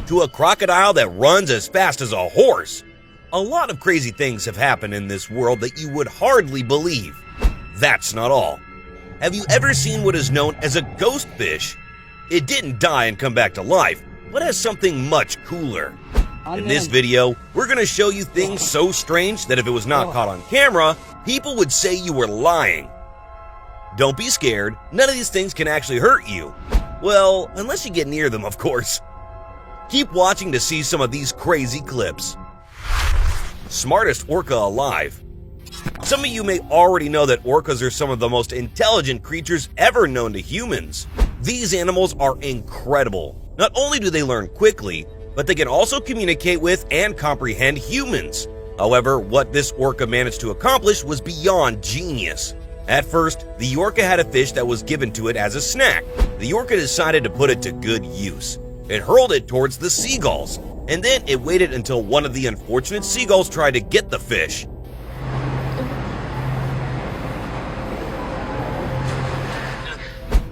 to a crocodile that runs as fast as a horse. A lot of crazy things have happened in this world that you would hardly believe. That's not all. Have you ever seen what is known as a ghost fish? It didn't die and come back to life, but has something much cooler. In this video, we're going to show you things so strange that if it was not caught on camera, people would say you were lying. Don't be scared, none of these things can actually hurt you. Well, unless you get near them, of course. Keep watching to see some of these crazy clips. Smartest orca alive. Some of you may already know that orcas are some of the most intelligent creatures ever known to humans. These animals are incredible. Not only do they learn quickly, but they can also communicate with and comprehend humans. However, what this orca managed to accomplish was beyond genius. At first, the orca had a fish that was given to it as a snack. The orca decided to put it to good use. It hurled it towards the seagulls, and then it waited until one of the unfortunate seagulls tried to get the fish.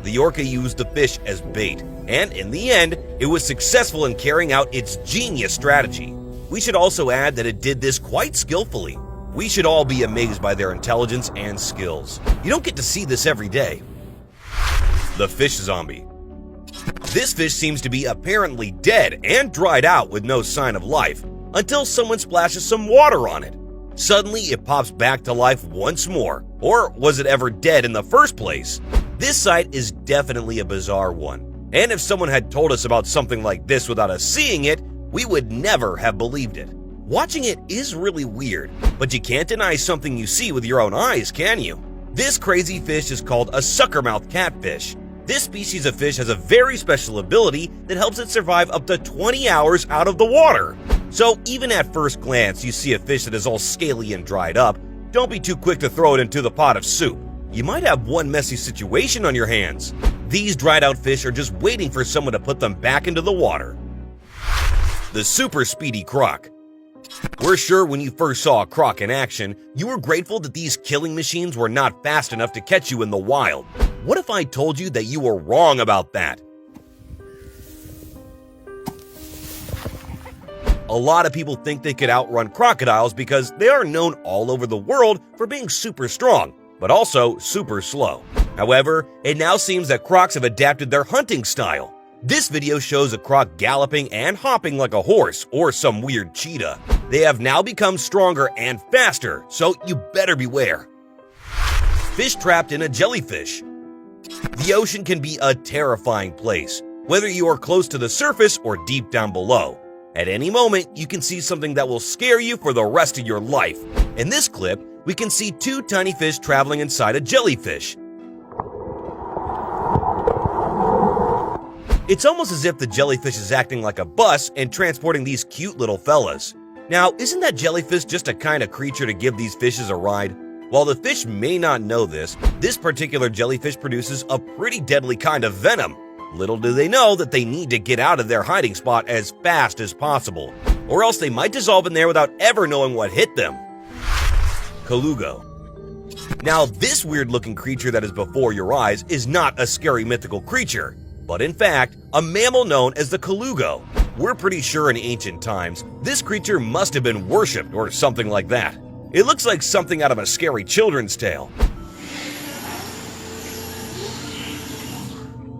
The orca used the fish as bait, and in the end, it was successful in carrying out its genius strategy. We should also add that it did this quite skillfully. We should all be amazed by their intelligence and skills. You don't get to see this every day. The fish zombie. This fish seems to be apparently dead and dried out with no sign of life until someone splashes some water on it. Suddenly, it pops back to life once more. Or was it ever dead in the first place? This sight is definitely a bizarre one. And if someone had told us about something like this without us seeing it, we would never have believed it. Watching it is really weird, but you can't deny something you see with your own eyes, can you? This crazy fish is called a suckermouth catfish. This species of fish has a very special ability that helps it survive up to 20 hours out of the water. So even at first glance you see a fish that is all scaly and dried up, don't be too quick to throw it into the pot of soup. You might have one messy situation on your hands. These dried out fish are just waiting for someone to put them back into the water. The super speedy croc. We're sure when you first saw a croc in action, you were grateful that these killing machines were not fast enough to catch you in the wild. What if I told you that you were wrong about that? A lot of people think they could outrun crocodiles because they are known all over the world for being super strong, but also super slow. However, it now seems that crocs have adapted their hunting style. This video shows a croc galloping and hopping like a horse or some weird cheetah. They have now become stronger and faster, so you better beware. Fish trapped in a jellyfish. The ocean can be a terrifying place, whether you are close to the surface or deep down below. At any moment, you can see something that will scare you for the rest of your life. In this clip, we can see two tiny fish traveling inside a jellyfish. It's almost as if the jellyfish is acting like a bus and transporting these cute little fellas. Now, isn't that jellyfish just a kind of creature to give these fishes a ride? While the fish may not know this particular jellyfish produces a pretty deadly kind of venom. Little do they know that they need to get out of their hiding spot as fast as possible, or else they might dissolve in there without ever knowing what hit them. Colugo. Now, this weird-looking creature that is before your eyes is not a scary mythical creature, but in fact, a mammal known as the colugo. We're pretty sure in ancient times, this creature must have been worshipped or something like that. It looks like something out of a scary children's tale.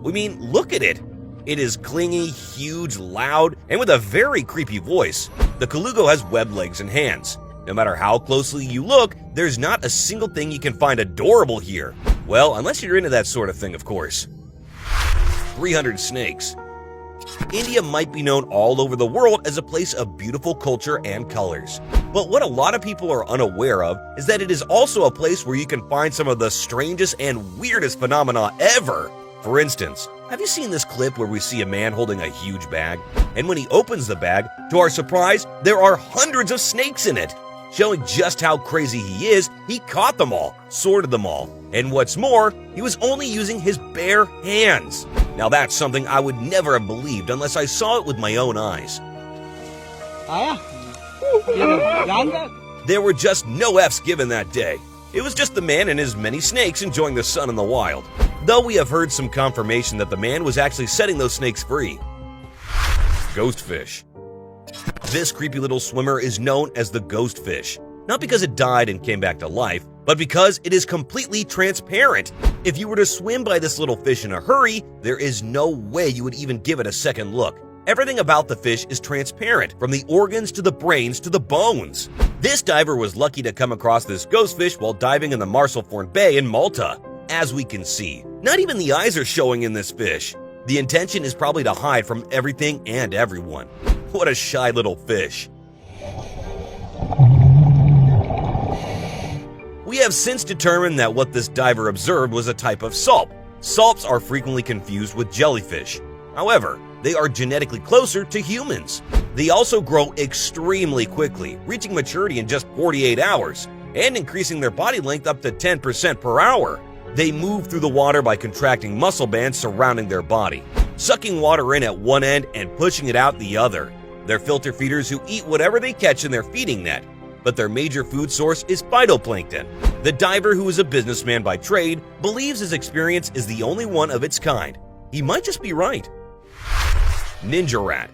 I mean, look at it. It is clingy, huge, loud, and with a very creepy voice. The colugo has webbed legs and hands. No matter how closely you look, there's not a single thing you can find adorable here. Well, unless you're into that sort of thing, of course. 300 snakes. India might be known all over the world as a place of beautiful culture and colors. But what a lot of people are unaware of is that it is also a place where you can find some of the strangest and weirdest phenomena ever. For instance, have you seen this clip where we see a man holding a huge bag? And when he opens the bag, to our surprise, there are hundreds of snakes in it. Showing just how crazy he is, he caught them all, sorted them all, and what's more, he was only using his bare hands. Now that's something I would never have believed unless I saw it with my own eyes. There were just no F's given that day. It was just the man and his many snakes enjoying the sun in the wild. Though we have heard some confirmation that the man was actually setting those snakes free. Ghostfish. This creepy little swimmer is known as the ghostfish, not because it died and came back to life, but because it is completely transparent. If you were to swim by this little fish in a hurry, there is no way you would even give it a second look. Everything about the fish is transparent, from the organs to the brains to the bones. This diver was lucky to come across this ghostfish while diving in the Marsalforn Bay in Malta. As we can see, not even the eyes are showing in this fish. The intention is probably to hide from everything and everyone. What a shy little fish. We have since determined that what this diver observed was a type of salp. Salps are frequently confused with jellyfish. However, they are genetically closer to humans. They also grow extremely quickly, reaching maturity in just 48 hours, and increasing their body length up to 10% per hour. They move through the water by contracting muscle bands surrounding their body, sucking water in at one end and pushing it out the other. They're filter feeders who eat whatever they catch in their feeding net, but their major food source is phytoplankton. The diver, who is a businessman by trade, believes his experience is the only one of its kind. He might just be right. Ninja rat.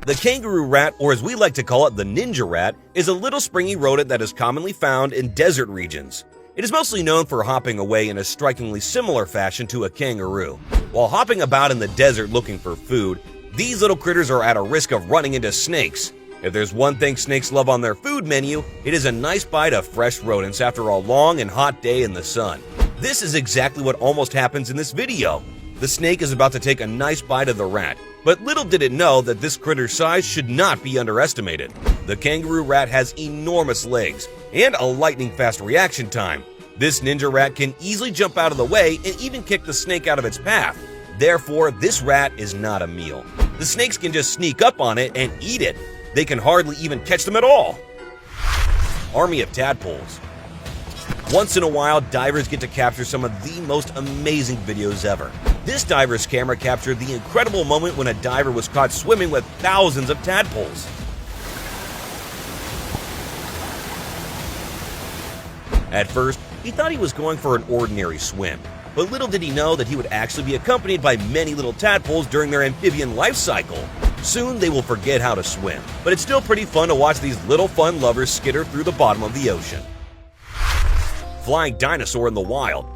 The kangaroo rat, or as we like to call it, the ninja rat, is a little springy rodent that is commonly found in desert regions. It is mostly known for hopping away in a strikingly similar fashion to a kangaroo. While hopping about in the desert looking for food, these little critters are at a risk of running into snakes. If there's one thing snakes love on their food menu, it is a nice bite of fresh rodents after a long and hot day in the sun. This is exactly what almost happens in this video. The snake is about to take a nice bite of the rat, but little did it know that this critter's size should not be underestimated. The kangaroo rat has enormous legs and a lightning-fast reaction time. This ninja rat can easily jump out of the way and even kick the snake out of its path. Therefore, this rat is not a meal. The snakes can just sneak up on it and eat it. They can hardly even catch them at all. Army of tadpoles. Once in a while, divers get to capture some of the most amazing videos ever. This diver's camera captured the incredible moment when a diver was caught swimming with thousands of tadpoles. At first, he thought he was going for an ordinary swim, but little did he know that he would actually be accompanied by many little tadpoles during their amphibian life cycle. Soon they will forget how to swim, but it's still pretty fun to watch these little fun lovers skitter through the bottom of the ocean. Flying dinosaur in the wild.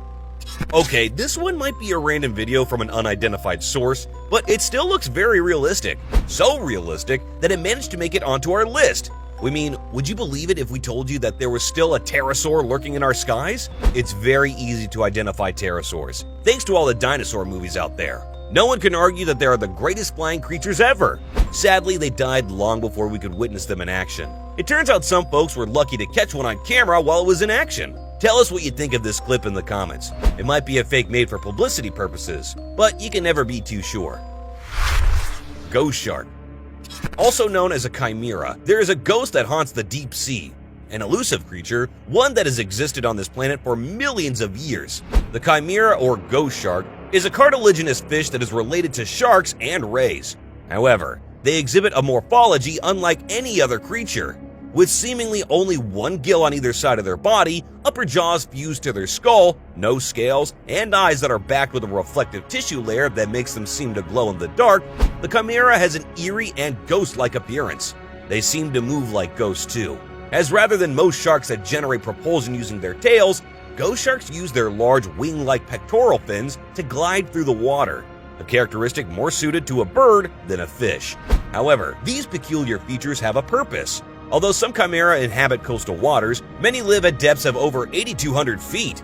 Okay, this one might be a random video from an unidentified source, but it still looks very realistic. So realistic that it managed to make it onto our list. We mean, would you believe it if we told you that there was still a pterosaur lurking in our skies? It's very easy to identify pterosaurs, thanks to all the dinosaur movies out there. No one can argue that they are the greatest flying creatures ever. Sadly, they died long before we could witness them in action. It turns out some folks were lucky to catch one on camera while it was in action. Tell us what you think of this clip in the comments. It might be a fake made for publicity purposes, but you can never be too sure. Ghost shark. Also known as a chimera, there is a ghost that haunts the deep sea. An elusive creature, one that has existed on this planet for millions of years. The chimera, or ghost shark, is a cartilaginous fish that is related to sharks and rays. However, they exhibit a morphology unlike any other creature. With seemingly only one gill on either side of their body, upper jaws fused to their skull, no scales, and eyes that are backed with a reflective tissue layer that makes them seem to glow in the dark, the chimera has an eerie and ghost-like appearance. They seem to move like ghosts too, as rather than most sharks that generate propulsion using their tails, ghost sharks use their large wing-like pectoral fins to glide through the water, a characteristic more suited to a bird than a fish. However, these peculiar features have a purpose. Although some chimera inhabit coastal waters, many live at depths of over 8,200 feet.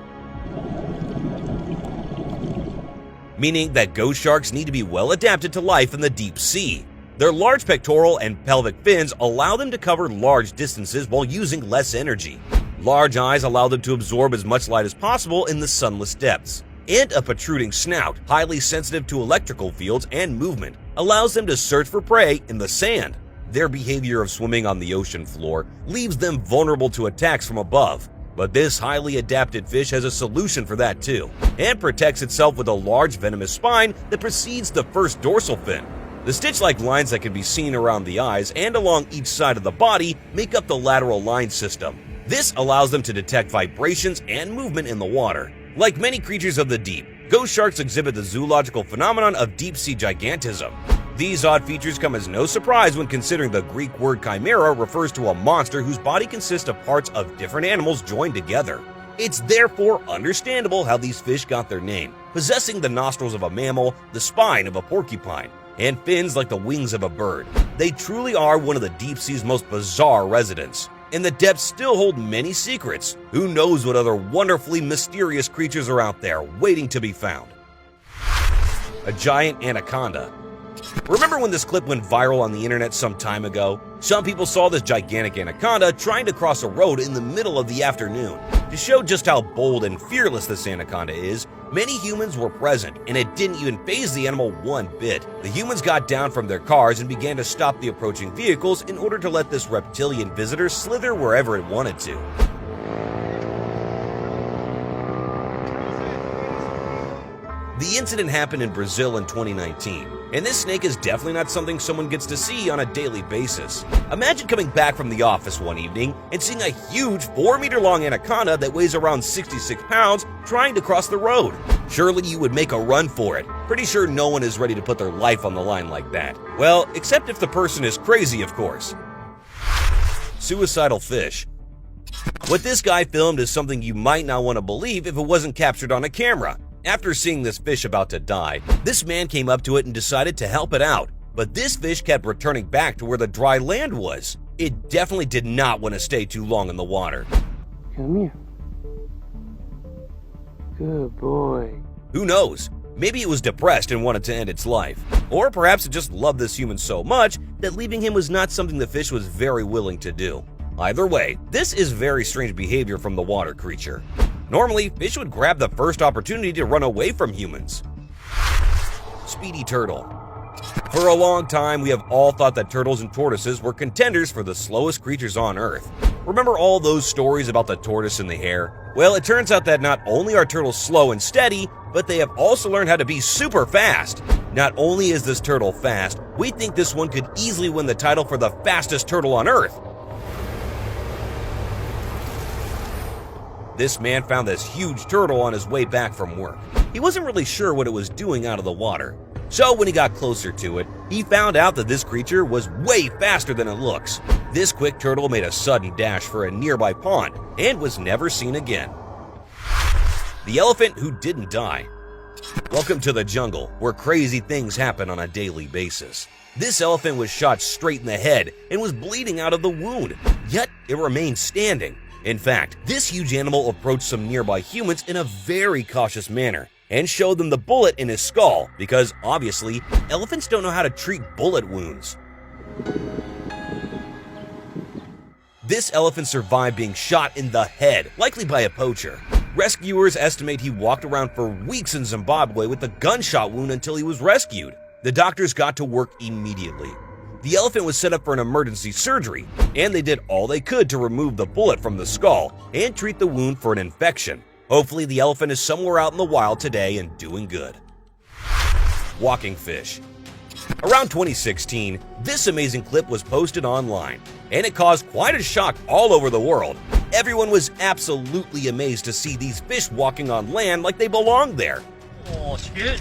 Meaning that ghost sharks need to be well adapted to life in the deep sea. Their large pectoral and pelvic fins allow them to cover large distances while using less energy. Large eyes allow them to absorb as much light as possible in the sunless depths. And a protruding snout, highly sensitive to electrical fields and movement, allows them to search for prey in the sand. Their behavior of swimming on the ocean floor leaves them vulnerable to attacks from above. But this highly adapted fish has a solution for that too, and protects itself with a large venomous spine that precedes the first dorsal fin. The stitch-like lines that can be seen around the eyes and along each side of the body make up the lateral line system. This allows them to detect vibrations and movement in the water. Like many creatures of the deep, ghost sharks exhibit the zoological phenomenon of deep-sea gigantism. These odd features come as no surprise when considering the Greek word chimera refers to a monster whose body consists of parts of different animals joined together. It's therefore understandable how these fish got their name, possessing the nostrils of a mammal, the spine of a porcupine, and fins like the wings of a bird. They truly are one of the deep sea's most bizarre residents, and the depths still hold many secrets. Who knows what other wonderfully mysterious creatures are out there waiting to be found? A giant anaconda. Remember when this clip went viral on the internet some time ago? Some people saw this gigantic anaconda trying to cross a road in the middle of the afternoon. To show just how bold and fearless this anaconda is, many humans were present, and it didn't even faze the animal one bit. The humans got down from their cars and began to stop the approaching vehicles in order to let this reptilian visitor slither wherever it wanted to. The incident happened in Brazil in 2019, and this snake is definitely not something someone gets to see on a daily basis. Imagine coming back from the office one evening and seeing a huge 4-meter-long anaconda that weighs around 66 pounds trying to cross the road. Surely you would make a run for it. Pretty sure no one is ready to put their life on the line like that. Well, except if the person is crazy, of course. Suicidal fish. What this guy filmed is something you might not want to believe if it wasn't captured on a camera. After seeing this fish about to die, this man came up to it and decided to help it out. But this fish kept returning back to where the dry land was. It definitely did not want to stay too long in the water. Come here. Good boy. Who knows? Maybe it was depressed and wanted to end its life. Or perhaps it just loved this human so much that leaving him was not something the fish was very willing to do. Either way, this is very strange behavior from the water creature. Normally, fish would grab the first opportunity to run away from humans. Speedy turtle. For a long time, we have all thought that turtles and tortoises were contenders for the slowest creatures on Earth. Remember all those stories about the tortoise and the hare? Well, it turns out that not only are turtles slow and steady, but they have also learned how to be super fast. Not only is this turtle fast, we think this one could easily win the title for the fastest turtle on Earth. This man found this huge turtle on his way back from work. He wasn't really sure what it was doing out of the water. So when he got closer to it, he found out that this creature was way faster than it looks. This quick turtle made a sudden dash for a nearby pond and was never seen again. The elephant who didn't die. Welcome to the jungle, where crazy things happen on a daily basis. This elephant was shot straight in the head and was bleeding out of the wound, yet it remained standing. In fact, this huge animal approached some nearby humans in a very cautious manner and showed them the bullet in his skull because, obviously, elephants don't know how to treat bullet wounds. This elephant survived being shot in the head, likely by a poacher. Rescuers estimate he walked around for weeks in Zimbabwe with a gunshot wound until he was rescued. The doctors got to work immediately. The elephant was set up for an emergency surgery, and they did all they could to remove the bullet from the skull and treat the wound for an infection. Hopefully, the elephant is somewhere out in the wild today and doing good. Walking fish. Around 2016, this amazing clip was posted online, and it caused quite a shock all over the world. Everyone was absolutely amazed to see these fish walking on land like they belonged there. Oh, shit.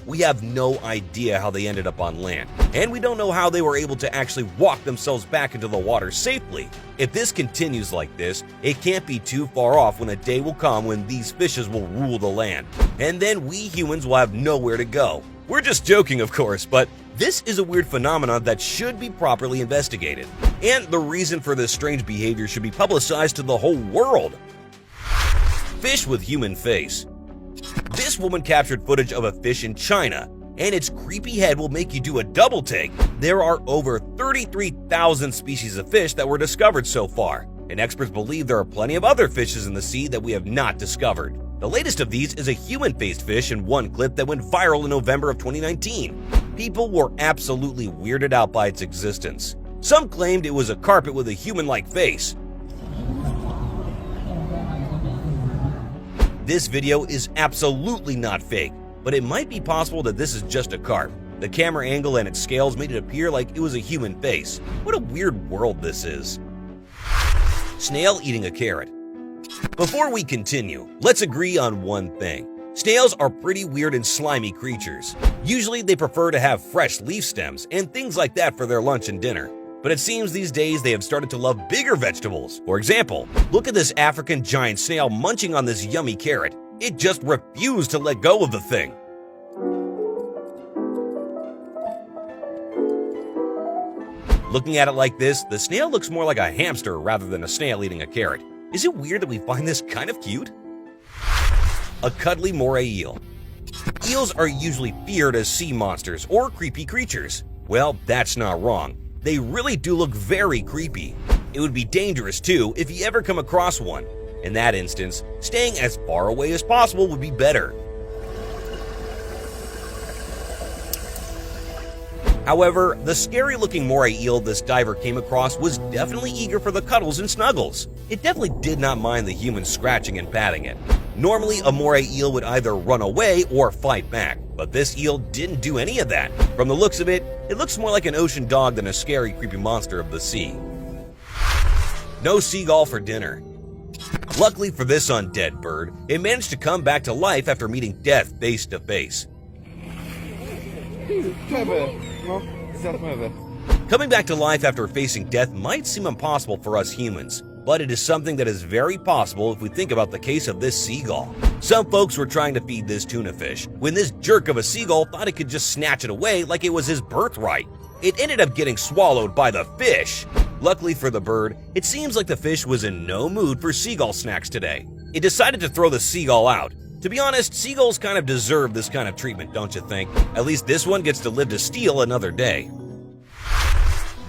We have no idea how they ended up on land, and we don't know how they were able to actually walk themselves back into the water safely. If this continues like this, it can't be too far off when a day will come when these fishes will rule the land, and then we humans will have nowhere to go. We're just joking, of course, but this is a weird phenomenon that should be properly investigated, and the reason for this strange behavior should be publicized to the whole world. Fish with human face. This woman captured footage of a fish in China, and its creepy head will make you do a double take. There are over 33,000 species of fish that were discovered so far, and experts believe there are plenty of other fishes in the sea that we have not discovered. The latest of these is a human-faced fish in one clip that went viral in November of 2019. People were absolutely weirded out by its existence. Some claimed it was a carpet with a human-like face. This video is absolutely not fake, but it might be possible that this is just a carp. The camera angle and its scales made it appear like it was a human face. What a weird world this is. Snail eating a carrot. Before we continue, let's agree on one thing. Snails are pretty weird and slimy creatures. Usually they prefer to have fresh leaf stems and things like that for their lunch and dinner. But it seems these days they have started to love bigger vegetables. For example, look at this African giant snail munching on this yummy carrot. It just refused to let go of the thing. Looking at it like this, the snail looks more like a hamster rather than a snail eating a carrot. Is it weird that we find this kind of cute? A cuddly moray eel. Eels are usually feared as sea monsters or creepy creatures. Well, that's not wrong. They really do look very creepy. It would be dangerous too if you ever come across one. In that instance, staying as far away as possible would be better. However, the scary-looking moray eel this diver came across was definitely eager for the cuddles and snuggles. It definitely did not mind the humans scratching and patting it. Normally, a moray eel would either run away or fight back, but this eel didn't do any of that. From the looks of it, it looks more like an ocean dog than a scary, creepy monster of the sea. No seagull for dinner. Luckily for this undead bird, it managed to come back to life after meeting death face to face. Coming back to life after facing death might seem impossible for us humans, but it is something that is very possible if we think about the case of this seagull. Some folks were trying to feed this tuna fish, when this jerk of a seagull thought it could just snatch it away like it was his birthright. It ended up getting swallowed by the fish. Luckily for the bird, it seems like the fish was in no mood for seagull snacks today. It decided to throw the seagull out. To be honest, seagulls kind of deserve this kind of treatment, don't you think? At least this one gets to live to steal another day.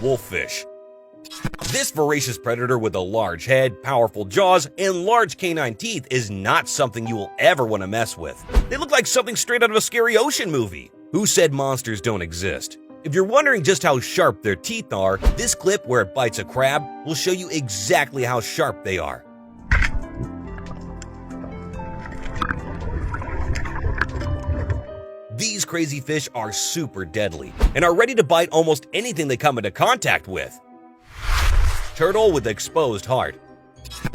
Wolffish. This voracious predator with a large head, powerful jaws, and large canine teeth is not something you will ever want to mess with. They look like something straight out of a scary ocean movie. Who said monsters don't exist? If you're wondering just how sharp their teeth are, this clip where it bites a crab will show you exactly how sharp they are. These crazy fish are super deadly and are ready to bite almost anything they come into contact with. Turtle with exposed heart.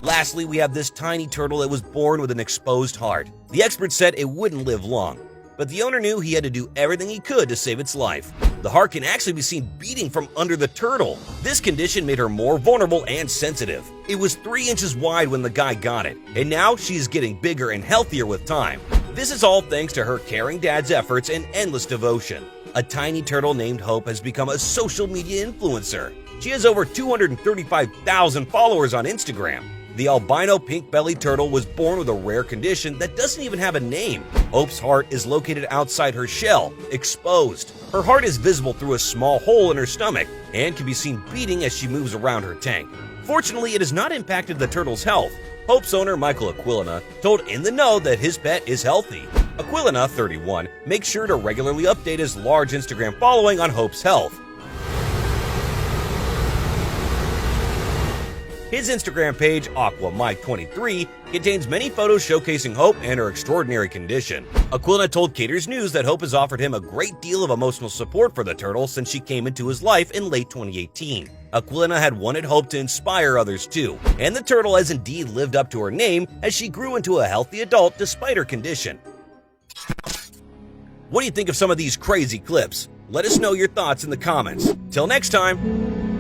Lastly, we have this tiny turtle that was born with an exposed heart. The experts said it wouldn't live long, but the owner knew he had to do everything he could to save its life. The heart can actually be seen beating from under the turtle. This condition made her more vulnerable and sensitive. It was 3 inches wide when the guy got it, and now she's getting bigger and healthier with time. This is all thanks to her caring dad's efforts and endless devotion. A tiny turtle named Hope has become a social media influencer. She has over 235,000 followers on Instagram. The albino pink-bellied turtle was born with a rare condition that doesn't even have a name. Hope's heart is located outside her shell, exposed. Her heart is visible through a small hole in her stomach and can be seen beating as she moves around her tank. Fortunately, it has not impacted the turtle's health. Hope's owner, Michael Aquilina, told In the Know that his pet is healthy. Aquilina, 31, makes sure to regularly update his large Instagram following on Hope's health. His Instagram page, AquaMike23, contains many photos showcasing Hope and her extraordinary condition. Aquilina told Cater's News that Hope has offered him a great deal of emotional support for the turtle since she came into his life in late 2018. Aquilina had wanted Hope to inspire others too, and the turtle has indeed lived up to her name as she grew into a healthy adult despite her condition. What do you think of some of these crazy clips? Let us know your thoughts in the comments. Till next time!